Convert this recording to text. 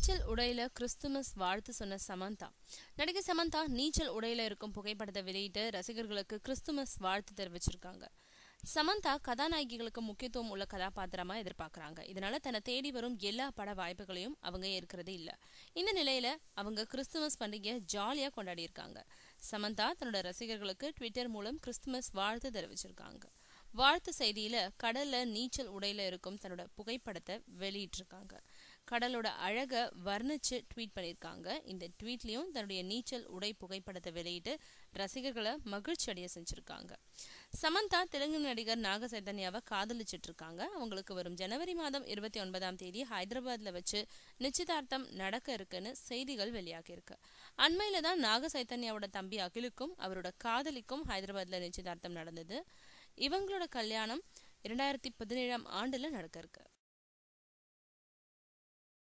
நீச்சல் உடையில கிறிஸ்துமஸ் வாழ்த்து சொன்ன சமந்தா. நடிகை சமந்தா நீச்சல் உடையில இருக்கும் புகைப்படத்தை வெளியிட்டு ரசிகர்களுக்கு கிறிஸ்துமஸ் வாழ்த்து தெரிவிச்சிருக்காங்க. சமந்தா கதாநாயகிகளுக்கு முக்கியத்துவம் உள்ள கதாபாத்திரமா எதிர்பார்க்கறாங்க. இதனால தன்னை தேடி வரும் எல்லா பட வாய்ப்புகளையும் அவங்க ஏற்கிறது இல்ல. இந்த நிலையில அவங்க கிறிஸ்துமஸ் பண்டிகையை ஜாலியா கொண்டாடி இருக்காங்க. சமந்தா தன்னோட ரசிகர்களுக்கு ட்விட்டர் மூலம் கிறிஸ்துமஸ் வாழ்த்து தெரிவிச்சிருக்காங்க. வாழ்த்து செய்தியில கடல்ல நீச்சல் உடையில இருக்கும் தன்னோட புகைப்படத்தை வெளியிட்டிருக்காங்க. கடலோட அழக வர்ணிச்சு ட்வீட் பண்ணிருக்காங்க. இந்த ட்வீட்லயும் தன்னுடைய நீச்சல் உடை புகைப்படத்தை வெளியிட்டு ரசிகர்களை மகிழ்ச்சி அடைய செஞ்சிருக்காங்க. சமந்தா தெலுங்கு நடிகர் நாக சைதன்யாவை காதலிச்சிட்டு இருக்காங்க. அவங்களுக்கு வரும் ஜனவரி மாதம் 29 ஹைதராபாத்ல வச்சு நிச்சயதார்த்தம் நடக்க இருக்குன்னு செய்திகள் வெளியாகி இருக்கு. அண்மையில தான் நாக சைதன்யாவோட தம்பி அகிலுக்கும் அவரோட காதலிக்கும் ஹைதராபாத்ல நிச்சயதார்த்தம் நடந்தது. இவங்களோட கல்யாணம் 2017 நடக்க இருக்கு.